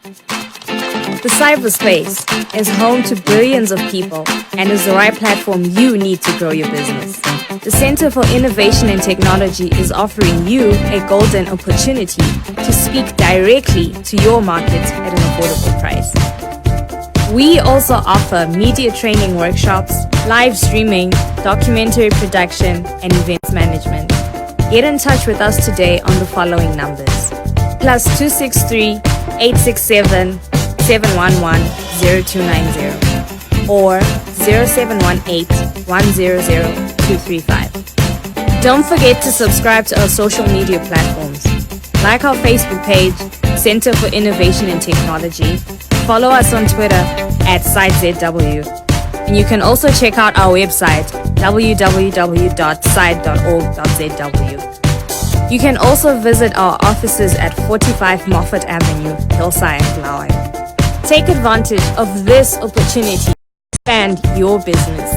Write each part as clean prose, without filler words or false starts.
The cyberspace is home to billions of people and is the right platform you need to grow your business. The Center for Innovation and Technology is offering you a golden opportunity to speak directly to your market at an affordable price. We also offer media training workshops, live streaming, documentary production, and events management. Get in touch with us today on the following numbers: +263 867 711 0290 or 0718 100 235. Don't forget to subscribe to our social media platforms. Like our Facebook page, Center for Innovation and Technology. Follow us on Twitter @SiteZW. And you can also check out our website www.site.org.zw. You can also visit our offices at 45 Moffat Avenue, Hillside, Malawi. Take advantage of this opportunity to expand your business.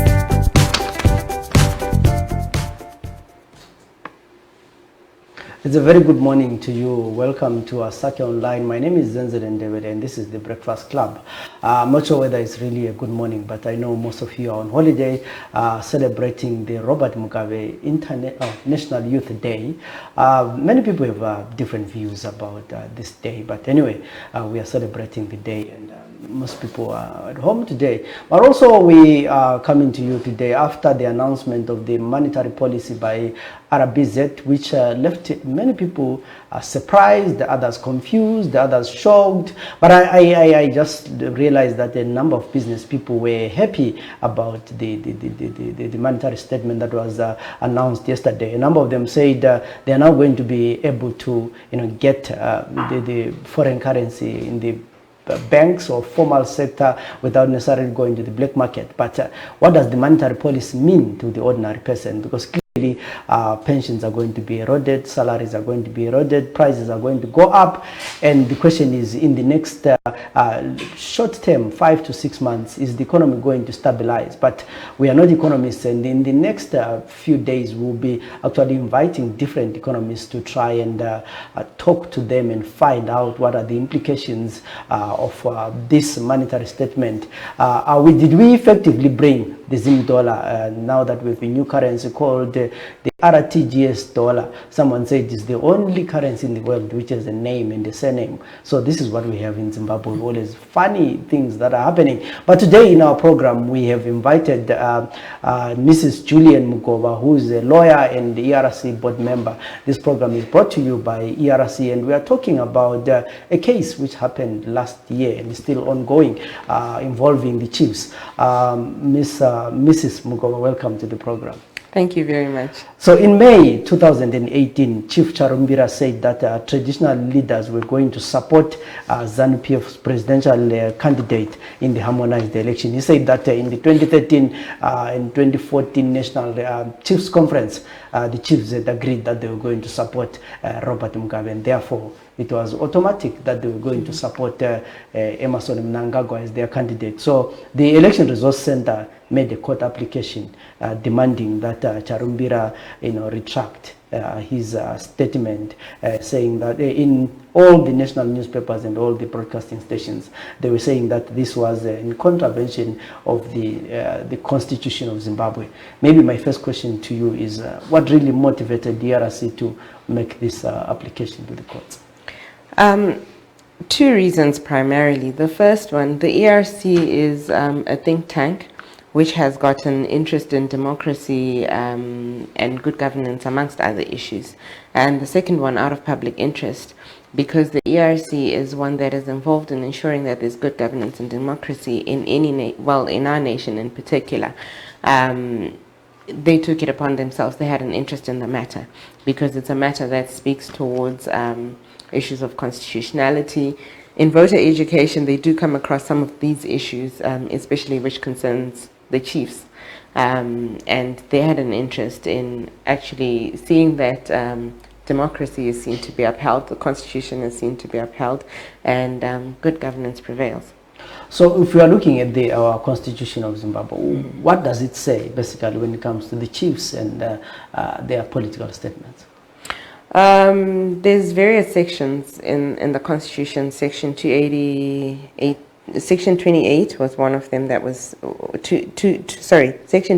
It's a very good morning to you. Welcome to our Sake Online. My name is Zenzele and Ndebele, and this is the Breakfast Club. I'm not sure whether it's really a good morning, but I know most of you are on holiday celebrating the Robert Mugabe National Youth Day. Many people have different views about this day, but anyway, we are celebrating the day, and most people are at home today. But also we are coming to you today after the announcement of the monetary policy by RBZ, which left many people surprised, the others confused, the others shocked. But I just realized that a number of business people were happy about the monetary statement that was announced yesterday. A number of them said they are now going to be able to get the foreign currency in the banks or formal sector without necessarily going to the black market. But what does the monetary policy mean to the ordinary person? Because clearly pensions are going to be eroded, salaries are going to be eroded, prices are going to go up, and the question is, in the next short term, 5 to 6 months, is the economy going to stabilize? But we are not economists, and in the next few days we'll be actually inviting different economists to try and talk to them and find out what are the implications of this monetary statement. Did we effectively bring the Zim dollar now that we have a new currency called the RTGS dollar? Someone said it's the only currency in the world which has a name and a surname. So this is what we have in Zimbabwe. All these funny things that are happening. But today in our program we have invited Mrs. Julian Mugova, who is a lawyer and the ERC board member. This program is brought to you by ERC, and we are talking about a case which happened last year and is still ongoing, involving the chiefs. Mrs. Mugova, welcome to the program. Thank you very much. So in May 2018, Chief Charumbira said that traditional leaders were going to support ZANU-PF's presidential candidate in the harmonized election. He said that in the 2013 and 2014 National Chiefs Conference, the chiefs had agreed that they were going to support Robert Mugabe, and therefore it was automatic that they were going to support Emmerson Mnangagwa as their candidate. So the Election Resource Center made a court application demanding that Charumbira retract his statement, saying that in all the national newspapers and all the broadcasting stations, they were saying that this was in contravention of the Constitution of Zimbabwe. Maybe my first question to you is, what really motivated the ERC to make this application to the courts? Two reasons primarily. The first one, the ERC is a think tank which has got an interest in democracy and good governance amongst other issues. And the second one, out of public interest, because the ERC is one that is involved in ensuring that there's good governance and democracy in in our nation in particular. They took it upon themselves. They had an interest in the matter because it's a matter that speaks towards issues of constitutionality. In voter education, they do come across some of these issues, especially which concerns the chiefs. And they had an interest in actually seeing that democracy is seen to be upheld, the constitution is seen to be upheld, and good governance prevails. So if we are looking at our constitution of Zimbabwe, what does it say basically when it comes to the chiefs and their political statements? There's various sections in the Constitution. Section 288, Section 28 was one of them. That was Section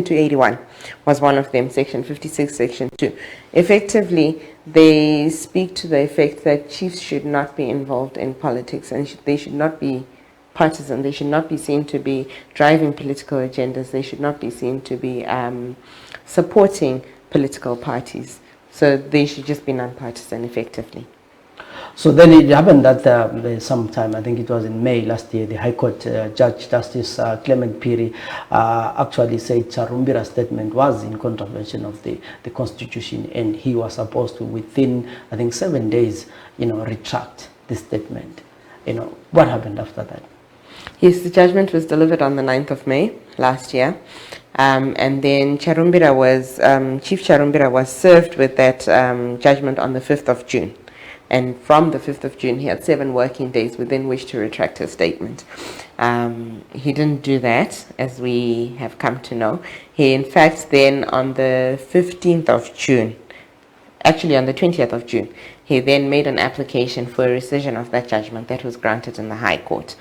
281 was one of them. Section 56, Section 2. Effectively, they speak to the effect that chiefs should not be involved in politics, and they should not be partisan. They should not be seen to be driving political agendas. They should not be seen to be supporting political parties. So they should just be non-partisan, effectively. So then it happened that sometime, I think it was in May last year, the High Court Judge Justice Clement Piri actually said Charumbira's statement was in contravention of the Constitution, and he was supposed to, within, I think, 7 days, retract the statement. What happened after that? Yes, the judgment was delivered on the 9th of May last year. And then Chief Charumbira was served with that judgment on the 5th of June. And from the 5th of June, he had 7 working days within which to retract his statement. He didn't do that, as we have come to know. He, in fact, then on the 15th of June, actually on the 20th of June, he then made an application for a rescission of that judgment that was granted in the High Court.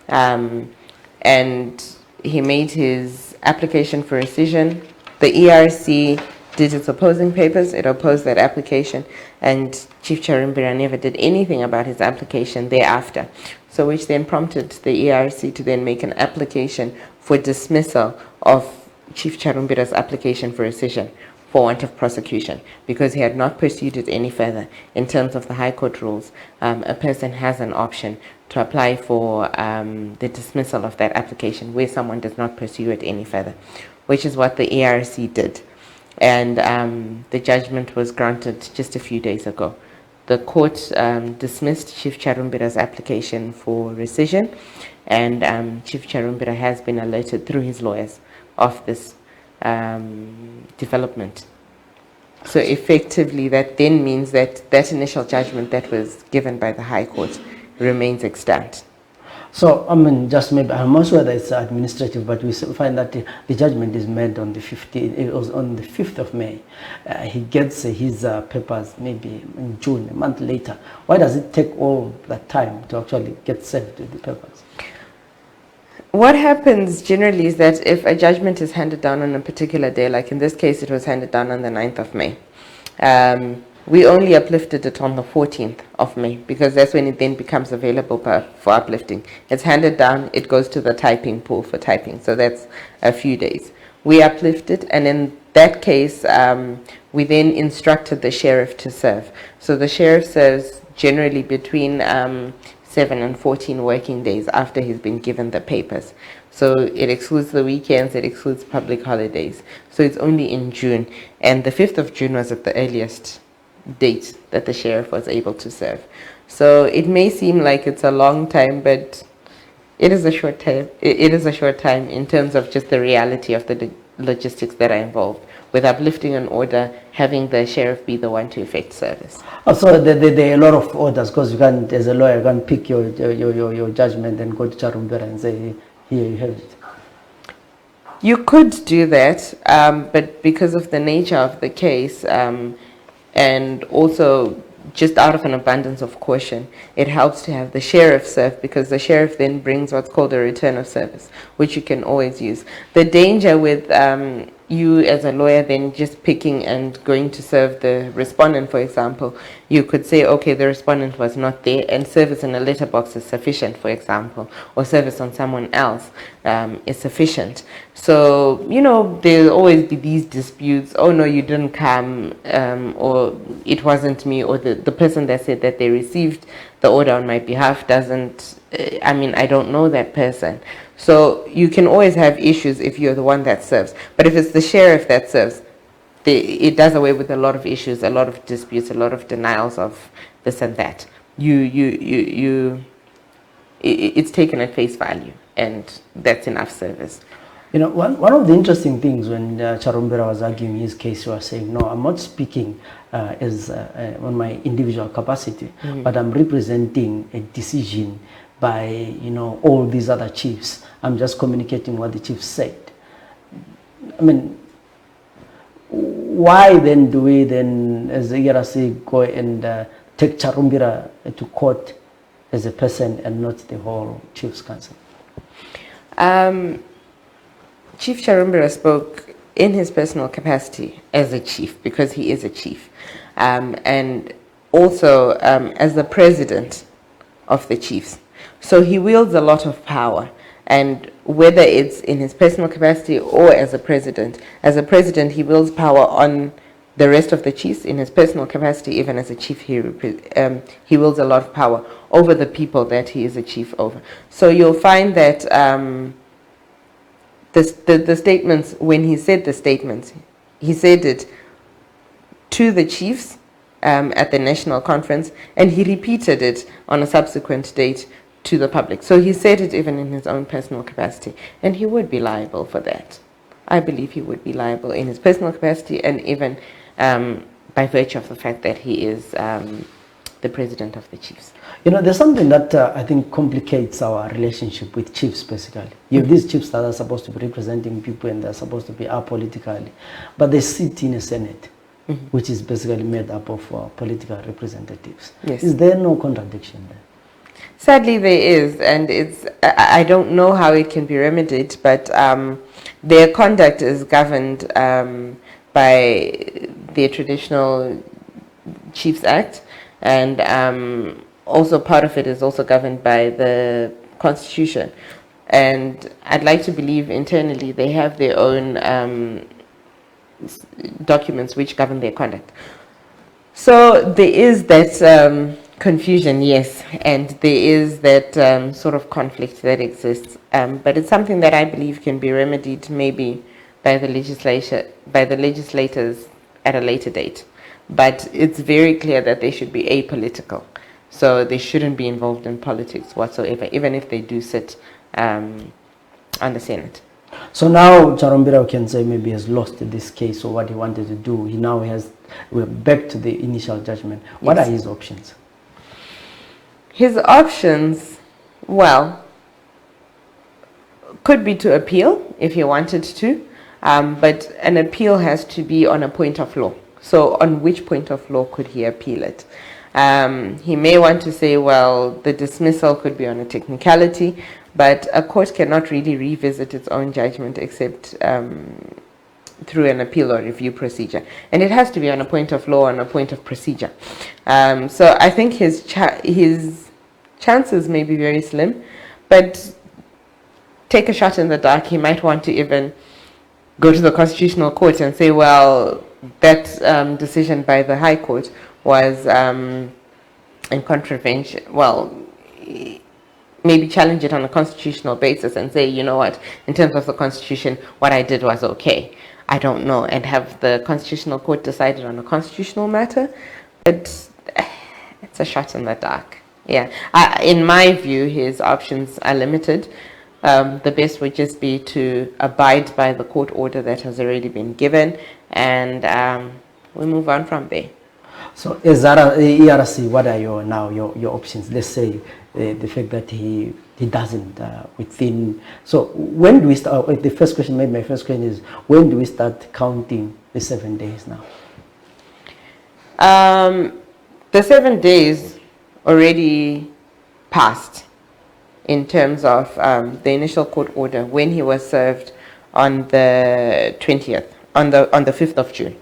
And he made his application for rescission. The ERC did its opposing papers. It opposed that application, and Chief Charumbira never did anything about his application thereafter. So which then prompted the ERC to then make an application for dismissal of Chief Charumbira's application for rescission for want of prosecution, because he had not pursued it any further. In terms of the High Court rules, a person has an option to apply for the dismissal of that application where someone does not pursue it any further, which is what the ERC did. And the judgment was granted just a few days ago. The court dismissed Chief Charumbira's application for rescission, and Chief Charumbira has been alerted through his lawyers of this development. So effectively, that then means that that initial judgment that was given by the High Court remains extant. So, just maybe, I'm not sure whether it's administrative, but we find that the judgment is made on the 15th, it was on the 5th of May. He gets his papers maybe in June, a month later. Why does it take all that time to actually get served with the papers? What happens generally is that if a judgment is handed down on a particular day, like in this case, it was handed down on the 9th of May. We only uplifted it on the 14th of May, because that's when it then becomes available for uplifting. It's handed down, it goes to the typing pool for typing. So that's a few days. We uplifted, and in that case, we then instructed the sheriff to serve. So the sheriff serves generally between 7 and 14 working days after he's been given the papers. So it excludes the weekends, it excludes public holidays. So it's only in June, and the 5th of June was at the earliest date that the sheriff was able to serve. So it may seem like it's a long time, but it is a short time. It is a short time in terms of just the reality of the logistics that are involved with uplifting an order, having the sheriff be the one to effect service. So there are a lot of orders, because you can't, as a lawyer, you can't pick your judgment and go to Charumbira and say, here you have it. You could do that, but because of the nature of the case, and also just out of an abundance of caution, it helps to have the sheriff serve, because the sheriff then brings what's called a return of service, which you can always use. The danger with you as a lawyer then just picking and going to serve the respondent, for example, you could say, okay, the respondent was not there, and service in a letterbox is sufficient, for example, or service on someone else is sufficient. So, there'll always be these disputes. Oh, no, you didn't come, or it wasn't me, or the person that said that they received the order on my behalf doesn't, I don't know that person. So you can always have issues if you're the one that serves. But if it's the sheriff that serves, it does away with a lot of issues, a lot of disputes, a lot of denials of this and that. It's taken at face value, and that's enough service. One of the interesting things when Charumbira was arguing his case, he was saying, no, I'm not speaking as on my individual capacity, but I'm representing a decision by, all these other chiefs. I'm just communicating what the chiefs said. why then do we then, as the ERC, go and take Charumbira to court as a person and not the whole Chiefs Council? Chief Charumbira spoke in his personal capacity as a chief, because he is a chief, and also as the president of the chiefs. So he wields a lot of power, and whether it's in his personal capacity or as a president he wields power on the rest of the chiefs. In his personal capacity, even as a chief, he wields a lot of power over the people that he is a chief over. So you'll find that the statements, when he said the statements, he said it to the chiefs at the national conference, and he repeated it on a subsequent date to the public. So he said it even in his own personal capacity, and he would be liable for that. I believe he would be liable in his personal capacity, and even by virtue of the fact that he is the president of the chiefs. You know, there's something that I think complicates our relationship with chiefs, basically. You have these chiefs that are supposed to be representing people and they're supposed to be apolitically, but they sit in a Senate, which is basically made up of political representatives. Yes. Is there no contradiction there? Sadly, there is, and I don't know how it can be remedied, but their conduct is governed by the Traditional Chiefs Act, and also part of it is also governed by the Constitution. And I'd like to believe internally they have their own documents which govern their conduct. So there is that confusion, yes, and there is that sort of conflict that exists. But it's something that I believe can be remedied maybe by the legislators at a later date. But it's very clear that they should be apolitical. So they shouldn't be involved in politics whatsoever, even if they do sit on the Senate. So now Charumbira, can say, maybe has lost this case, or what he wanted to do. He now we're back to the initial judgment. What are his options? His options, well, could be to appeal if he wanted to, but an appeal has to be on a point of law. So on which point of law could he appeal it? He may want to say, well, the dismissal could be on a technicality, but a court cannot really revisit its own judgment except through an appeal or review procedure. And it has to be on a point of law and a point of procedure. So I think his chances may be very slim, but take a shot in the dark. He might want to even go to the Constitutional Court and say, well, that decision by the High Court was in contravention, well, maybe challenge it on a constitutional basis and say, you know what, in terms of the Constitution, what I did was okay. I don't know, and have the Constitutional Court decided on a constitutional matter, but it's a shot in the dark. Yeah, in my view, his options are limited. The best would just be to abide by the court order that has already been given, and we move on from there. So, as ERC, what are your options? Let's say the fact that he doesn't within. So, when do we start? The first question, maybe my first question is, when do we start counting the 7 days now? The 7 days already passed in terms of the initial court order when he was served on the 20th, on the 5th of June.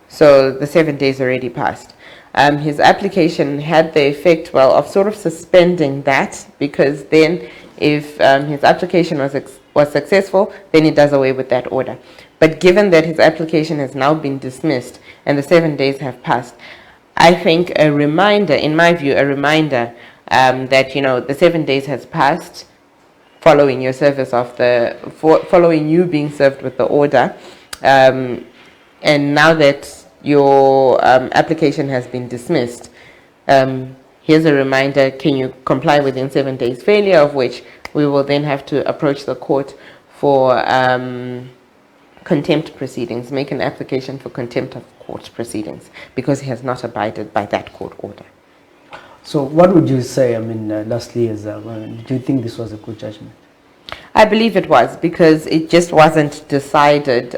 So the 7 days already passed. His application had the effect, well, of sort of suspending that, because then if his application was successful, then it does away with that order. But given that his application has now been dismissed and the 7 days have passed, I think a reminder, in my view, that, you know, the 7 days has passed following your service of following you being served with the order, and now that your application has been dismissed, here's a reminder: can you comply within 7 days? Failure of which, we will then have to approach the court for contempt proceedings, make an application for contempt of court proceedings, because he has not abided by that court order. So what would you say, I mean, lastly, is do you think this was a good judgment? I believe it was, because it just wasn't decided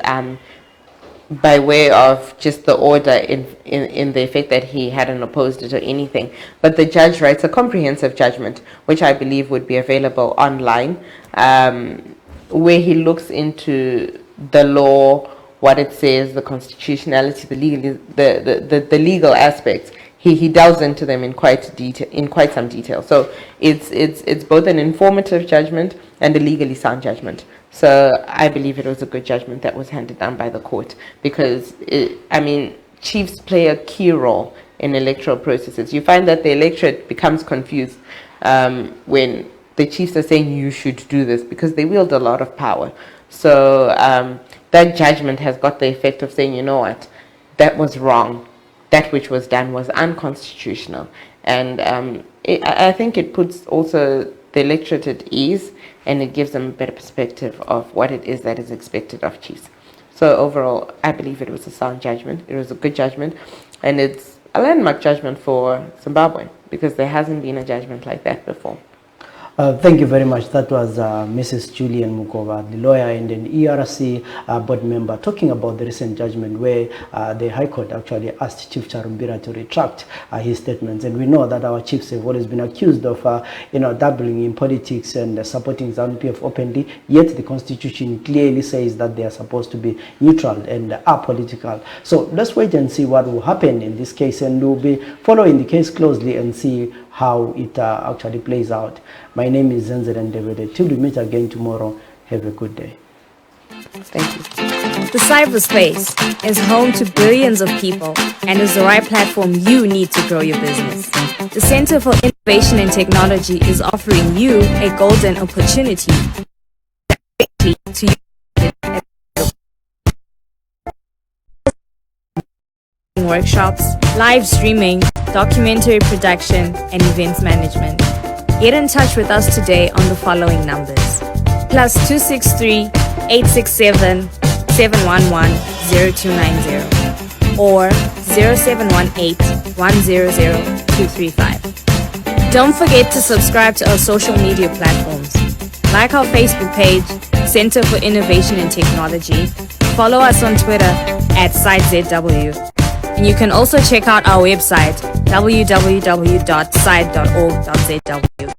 by way of just the order in the effect that he hadn't opposed it or anything. But the judge writes a comprehensive judgment, which I believe would be available online, where he looks into the law, what it says, the constitutionality, the legal aspects. He delves into them in quite some detail. So it's both an informative judgment and a legally sound judgment. So I believe it was a good judgment that was handed down by the court, because chiefs play a key role in electoral processes. You find that the electorate becomes confused when the chiefs are saying you should do this, because they wield a lot of power. So that judgment has got the effect of saying, you know what, that was wrong. That which was done was unconstitutional. And I think it puts also the electorate at ease, and it gives them a better perspective of what it is that is expected of chiefs. So overall, I believe it was a sound judgment. It was a good judgment, and it's a landmark judgment for Zimbabwe, because there hasn't been a judgment like that before. Thank you very much. That was Mrs. Julian Mugova, the lawyer and an ERC board member, talking about the recent judgment where the High Court actually asked Chief Charumbira to retract his statements. And we know that our chiefs have always been accused of dabbling in politics and supporting ZANU-PF openly, yet the Constitution clearly says that they are supposed to be neutral and apolitical. So let's wait and see what will happen in this case, and we'll be following the case closely and see how it actually plays out. My name is Zenzele and Ndebele. Till we meet again tomorrow, have a good day. Thank you. The cyberspace is home to billions of people and is the right platform you need to grow your business. The Center for Innovation and Technology is offering you a golden opportunity to workshops, live streaming, documentary production, and events management. Get in touch with us today on the following numbers: +263 867 711 0290 or 0718 100 235. Don't forget to subscribe to our social media platforms. Like our Facebook page, Center for Innovation and Technology. Follow us on Twitter @SiteZW. And you can also check out our website, www.site.org.zw.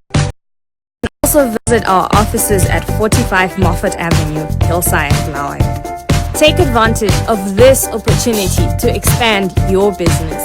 Also visit our offices at 45 Moffat Avenue, Hillside, Malawi. Take advantage of this opportunity to expand your business.